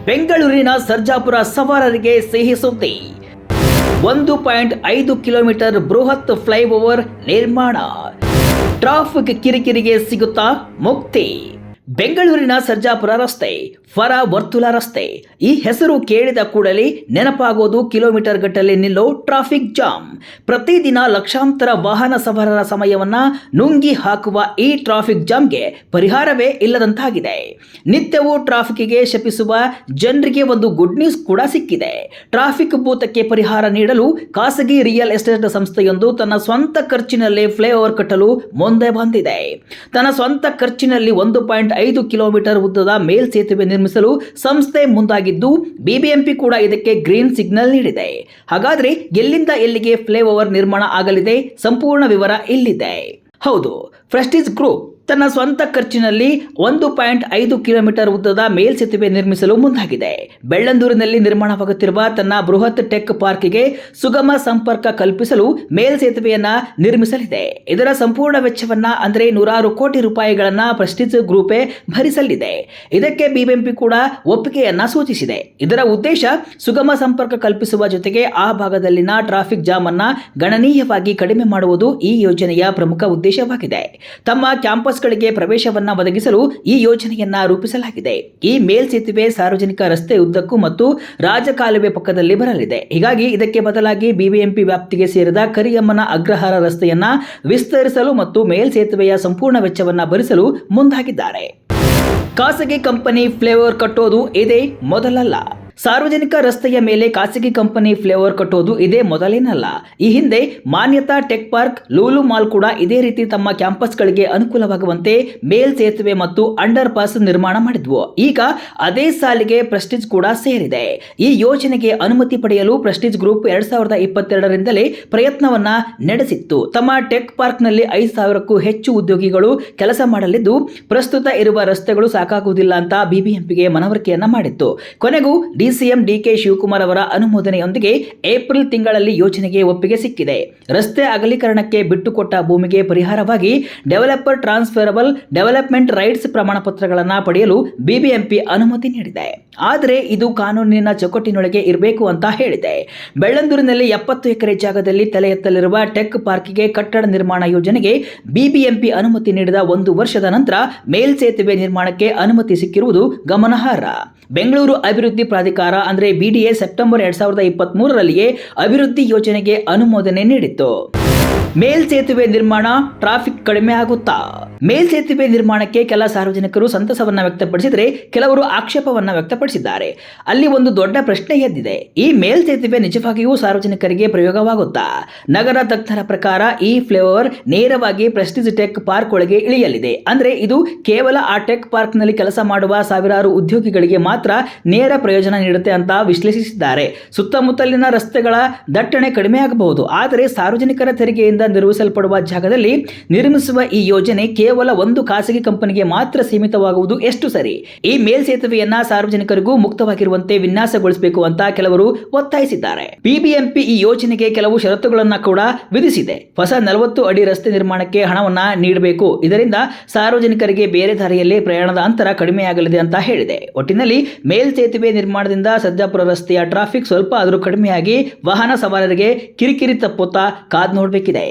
ಬೆಂಗಳೂರಿನ ಸರ್ಜಾಪುರ ಸವಾರರಿಗೆ ಸಿಹಿ ಸುದ್ದಿ. 1.5 ಕಿಲೋಮೀಟರ್ ಬೃಹತ್ ಫ್ಲೈಓವರ್ ನಿರ್ಮಾಣ. ಟ್ರಾಫಿಕ್ ಕಿರಿಕಿರಿಗೆ ಸಿಗುತ್ತಾ ಮುಕ್ತಿ. ಬೆಂಗಳೂರಿನ ಸರ್ಜಾಪುರ ರಸ್ತೆ, ಫರ ವರ್ತುಲ ರಸ್ತೆ. ಈ ಹೆಸರು ಕೇಳಿದ ಕೂಡಲೇ ನೆನಪಾಗೋದು ಕಿಲೋಮೀಟರ್ ಗಟ್ಟಲೆ ನಿಲ್ಲೋ ಟ್ರಾಫಿಕ್ ಜಾಮ್. ಪ್ರತಿದಿನ ಲಕ್ಷಾಂತರ ವಾಹನ ಸವಾರರ ಸಮಯವನ್ನ ನುಂಗಿ ಹಾಕುವ ಈ ಟ್ರಾಫಿಕ್ ಜಾಮ್ಗೆ ಪರಿಹಾರವೇ ಇಲ್ಲದಂತಾಗಿದೆ. ನಿತ್ಯವೂ ಟ್ರಾಫಿಕ್ಗೆ ಶಪಿಸುವ ಜನರಿಗೆ ಒಂದು ಗುಡ್ ನ್ಯೂಸ್ ಕೂಡ ಸಿಕ್ಕಿದೆ. ಟ್ರಾಫಿಕ್ ಭೂತಕ್ಕೆ ಪರಿಹಾರ ನೀಡಲು ಖಾಸಗಿ ರಿಯಲ್ ಎಸ್ಟೇಟ್ ಸಂಸ್ಥೆಯೊಂದು ತನ್ನ ಸ್ವಂತ ಖರ್ಚಿನಲ್ಲಿ ಫ್ಲೈಓವರ್ ಕಟ್ಟಲು ಮುಂದೆ ಬಂದಿದೆ. ತನ್ನ ಸ್ವಂತ ಖರ್ಚಿನಲ್ಲಿ 1.5 ಕಿಲೋಮೀಟರ್ ಉದ್ದದ ಮೇಲ್ಸೇತುವೆ ನಿರ್ಮಿಸಲು ಸಂಸ್ಥೆ ಮುಂದಾಗಿದ್ದು, ಬಿಬಿಎಂಪಿ ಕೂಡ ಇದಕ್ಕೆ ಗ್ರೀನ್ ಸಿಗ್ನಲ್ ನೀಡಿದೆ. ಹಾಗಾದ್ರೆ ಎಲ್ಲಿಂದ ಎಲ್ಲಿಗೆ ಫ್ಲೈಓವರ್ ನಿರ್ಮಾಣ ಆಗಲಿದೆ? ಸಂಪೂರ್ಣ ವಿವರ ಇಲ್ಲಿದೆ. ಹೌದು, ಪ್ರೆಸ್ಟೀಜ್ ಗ್ರೂಪ್ ತನ್ನ ಸ್ವಂತ ಖರ್ಚಿನಲ್ಲಿ 1.5 ಕಿಲೋಮೀಟರ್ ಉದ್ದದ ಮೇಲ್ಸೇತುವೆ ನಿರ್ಮಿಸಲು ಮುಂದಾಗಿದೆ. ಬೆಳ್ಳಂದೂರಿನಲ್ಲಿ ನಿರ್ಮಾಣವಾಗುತ್ತಿರುವ ತನ್ನ ಬೃಹತ್ ಟೆಕ್ ಪಾರ್ಕ್ಗೆ ಸುಗಮ ಸಂಪರ್ಕ ಕಲ್ಪಿಸಲು ಮೇಲ್ಸೇತುವೆಯನ್ನ ನಿರ್ಮಿಸಲಿದೆ. ಇದರ ಸಂಪೂರ್ಣ ವೆಚ್ಚವನ್ನ ಅಂದರೆ 100 ಕೋಟಿ ರೂಪಾಯಿಗಳನ್ನ ಪ್ರೆಸ್ಟೀಜ್ ಗ್ರೂಪೇ ಭರಿಸಲಿದೆ. ಇದಕ್ಕೆ ಬಿಬಿಎಂಪಿ ಕೂಡ ಒಪ್ಪಿಗೆಯನ್ನ ಸೂಚಿಸಿದೆ. ಇದರ ಉದ್ದೇಶ ಸುಗಮ ಸಂಪರ್ಕ ಕಲ್ಪಿಸುವ ಜೊತೆಗೆ ಆ ಭಾಗದಲ್ಲಿನ ಟ್ರಾಫಿಕ್ ಜಾಮ್ ಅನ್ನ ಗಣನೀಯವಾಗಿ ಕಡಿಮೆ ಮಾಡುವುದು ಈ ಯೋಜನೆಯ ಪ್ರಮುಖ ಉದ್ದೇಶವಾಗಿದೆ. ತಮ್ಮ ಕ್ಯಾಂಪಸ್ ಗಳಿಗೆ ಪ್ರವೇಶವನ್ನ ಒದಗಿಸಲು ಈ ಯೋಜನೆಯನ್ನ ರೂಪಿಸಲಾಗಿದೆ. ಈ ಮೇಲ್ಸೇತುವೆ ಸಾರ್ವಜನಿಕ ರಸ್ತೆ ಉದ್ದಕ್ಕೂ ಮತ್ತು ರಾಜಕಾಲುವೆ ಪಕ್ಕದಲ್ಲಿ ಬರಲಿದೆ. ಹೀಗಾಗಿ ಇದಕ್ಕೆ ಬದಲಾಗಿ ಬಿಬಿಎಂಪಿ ವ್ಯಾಪ್ತಿಗೆ ಸೇರಿದ ಕರಿಯಮ್ಮನ ಅಗ್ರಹಾರ ರಸ್ತೆಯನ್ನ ವಿಸ್ತರಿಸಲು ಮತ್ತು ಮೇಲ್ಸೇತುವೆಯ ಸಂಪೂರ್ಣ ವೆಚ್ಚವನ್ನ ಭರಿಸಲು ಮುಂದಾಗಿದ್ದಾರೆ. ಖಾಸಗಿ ಕಂಪನಿ ಫ್ಲೈಓವರ್ ಕಟ್ಟೋದು ಇದೇ ಮೊದಲಲ್ಲ. ಸಾರ್ವಜನಿಕ ರಸ್ತೆಯ ಮೇಲೆ ಖಾಸಗಿ ಕಂಪನಿ ಫ್ಲೈಓವರ್ ಕಟ್ಟೋದು ಇದೇ ಮೊದಲೇನಲ್ಲ. ಈ ಹಿಂದೆ ಮಾನ್ಯತಾ ಟೆಕ್ ಪಾರ್ಕ್, ಲೂಲು ಮಾಲ್ ಕೂಡ ಇದೇ ರೀತಿ ತಮ್ಮ ಕ್ಯಾಂಪಸ್ಗಳಿಗೆ ಅನುಕೂಲವಾಗುವಂತೆ ಮೇಲ್ಸೇತುವೆ ಮತ್ತು ಅಂಡರ್ ಪಾಸ್ ನಿರ್ಮಾಣ ಮಾಡಿದ್ವು. ಈಗ ಅದೇ ಸಾಲಿಗೆ ಪ್ರೆಸ್ಟೀಜ್ ಕೂಡ ಸೇರಿದೆ. ಈ ಯೋಜನೆಗೆ ಅನುಮತಿ ಪಡೆಯಲು ಪ್ರೆಸ್ಟೀಜ್ ಗ್ರೂಪ್ 2022ರಿಂದಲೇ ಪ್ರಯತ್ನವನ್ನ ನಡೆಸಿತ್ತು. ತಮ್ಮ ಟೆಕ್ ಪಾರ್ಕ್ನಲ್ಲಿ 5,000ಕ್ಕೂ ಹೆಚ್ಚು ಉದ್ಯೋಗಿಗಳು ಕೆಲಸ ಮಾಡಲಿದ್ದು, ಪ್ರಸ್ತುತ ಇರುವ ರಸ್ತೆಗಳು ಸಾಕಾಗುವುದಿಲ್ಲ ಅಂತ ಬಿಬಿಎಂಪಿಗೆ ಮನವರಿಕೆಯನ್ನ ಮಾಡಿತ್ತು. ಕೊನೆಗೂ ಡಿಸಿಎಂ ಡಿಕೆ ಶಿವಕುಮಾರ್ ಅವರ ಅನುಮೋದನೆಯೊಂದಿಗೆ ಏಪ್ರಿಲ್ ತಿಂಗಳಲ್ಲಿ ಯೋಜನೆಗೆ ಒಪ್ಪಿಗೆ ಸಿಕ್ಕಿದೆ. ರಸ್ತೆ ಅಗಲೀಕರಣಕ್ಕೆ ಬಿಟ್ಟುಕೊಟ್ಟ ಭೂಮಿಗೆ ಪರಿಹಾರವಾಗಿ ಡೆವಲಪರ್ ಟ್ರಾನ್ಸ್ಫರಬಲ್ ಡೆವಲಪ್ಮೆಂಟ್ ರೈಟ್ಸ್ ಪ್ರಮಾಣ ಪತ್ರಗಳನ್ನು ಪಡೆಯಲು ಬಿಬಿಎಂಪಿ ಅನುಮತಿ ನೀಡಿದೆ. ಆದರೆ ಇದು ಕಾನೂನಿನ ಚೌಕಟ್ಟಿನೊಳಗೆ ಇರಬೇಕು ಅಂತ ಹೇಳಿದೆ. ಬೆಳ್ಳಂದೂರಿನಲ್ಲಿ 70 ಎಕರೆ ಜಾಗದಲ್ಲಿ ತಲೆ ಎತ್ತಲಿರುವ ಟೆಕ್ ಪಾರ್ಕ್ಗೆ ಕಟ್ಟಡ ನಿರ್ಮಾಣ ಯೋಜನೆಗೆ ಬಿಬಿಎಂಪಿ ಅನುಮತಿ ನೀಡಿದ 1 ವರ್ಷದ ನಂತರ ಮೇಲ್ಸೇತುವೆ ನಿರ್ಮಾಣಕ್ಕೆ ಅನುಮತಿ ಸಿಕ್ಕಿರುವುದು ಗಮನಾರ್ಹ. ಬೆಂಗಳೂರು ಅಭಿವೃದ್ಧಿ ಪ್ರಾಧಿಕಾರ ಅಂದರೆ ಬಿಡಿಎ ಸೆಪ್ಟೆಂಬರ್ 2023ರಲ್ಲಿಯೇ ಅಭಿವೃದ್ಧಿ ಯೋಜನೆಗೆ ಅನುಮೋದನೆ ನೀಡಿತ್ತು. ಮೇಲ್ಸೇತುವೆ ನಿರ್ಮಾಣ, ಟ್ರಾಫಿಕ್ ಕಡಿಮೆ ಆಗುತ್ತಾ? ಮೇಲ್ಸೇತುವೆ ನಿರ್ಮಾಣಕ್ಕೆ ಕೆಲ ಸಾರ್ವಜನಿಕರು ಸಂತಸವನ್ನ ವ್ಯಕ್ತಪಡಿಸಿದರೆ ಕೆಲವರು ಆಕ್ಷೇಪವನ್ನ ವ್ಯಕ್ತಪಡಿಸಿದ್ದಾರೆ. ಅಲ್ಲಿ ಒಂದು ದೊಡ್ಡ ಪ್ರಶ್ನೆ ಎದ್ದಿದೆ. ಈ ಮೇಲ್ಸೇತುವೆ ನಿಜವಾಗಿಯೂ ಸಾರ್ವಜನಿಕರಿಗೆ ಪ್ರಯೋಗವಾಗುತ್ತಾ? ನಗರ ತಜ್ಞರ ಪ್ರಕಾರ ಈ ಫ್ಲೈಓವರ್ ನೇರವಾಗಿ ಪ್ರೆಸ್ಟೀಜ್ ಟೆಕ್ ಪಾರ್ಕ್ ಒಳಗೆ ಇಳಿಯಲಿದೆ. ಅಂದ್ರೆ ಇದು ಕೇವಲ ಆ ಟೆಕ್ ಪಾರ್ಕ್ ನಲ್ಲಿ ಕೆಲಸ ಮಾಡುವ ಸಾವಿರಾರು ಉದ್ಯೋಗಿಗಳಿಗೆ ಮಾತ್ರ ನೇರ ಪ್ರಯೋಜನ ನೀಡುತ್ತೆ ಅಂತ ವಿಶ್ಲೇಷಿಸಿದ್ದಾರೆ. ಸುತ್ತಮುತ್ತಲಿನ ರಸ್ತೆಗಳ ದಟ್ಟಣೆ ಕಡಿಮೆಯಾಗಬಹುದು, ಆದರೆ ಸಾರ್ವಜನಿಕರ ತೆರಿಗೆಯಿಂದ ನಿರ್ಮಿಸಲ್ಪಡುವ ಜಾಗದಲ್ಲಿ ನಿರ್ಮಿಸುವ ಈ ಯೋಜನೆ ಕೇವಲ ಒಂದು ಖಾಸಗಿ ಕಂಪನಿಗೆ ಮಾತ್ರ ಸೀಮಿತವಾಗುವುದು ಎಷ್ಟು ಸರಿ? ಈ ಮೇಲ್ಸೇತುವೆಯನ್ನ ಸಾರ್ವಜನಿಕರಿಗೂ ಮುಕ್ತವಾಗಿರುವಂತೆ ವಿನ್ಯಾಸಗೊಳಿಸಬೇಕು ಅಂತ ಕೆಲವರು ಒತ್ತಾಯಿಸಿದ್ದಾರೆ. ಬಿಬಿಎಂಪಿ ಈ ಯೋಜನೆಗೆ ಕೆಲವು ಷರತ್ತುಗಳನ್ನ ಕೂಡ ವಿಧಿಸಿದೆ. ಹೊಸ 40 ಅಡಿ ರಸ್ತೆ ನಿರ್ಮಾಣಕ್ಕೆ ಹಣವನ್ನ ನೀಡಬೇಕು. ಇದರಿಂದ ಸಾರ್ವಜನಿಕರಿಗೆ ಬೇರೆ ದಾರಿಯಲ್ಲಿ ಪ್ರಯಾಣದ ಅಂತರ ಕಡಿಮೆಯಾಗಲಿದೆ ಅಂತ ಹೇಳಿದೆ. ಒಟ್ಟಿನಲ್ಲಿ ಮೇಲ್ಸೇತುವೆ ನಿರ್ಮಾಣದಿಂದ ಸರ್ಜಾಪುರ ರಸ್ತೆಯ ಟ್ರಾಫಿಕ್ ಸ್ವಲ್ಪ ಆದರೂ ಕಡಿಮೆಯಾಗಿ ವಾಹನ ಸವಾರರಿಗೆ ಕಿರಿಕಿರಿ ತಪ್ಪುತ್ತಾ ಕಾದ್ ನೋಡಬೇಕಿದೆ.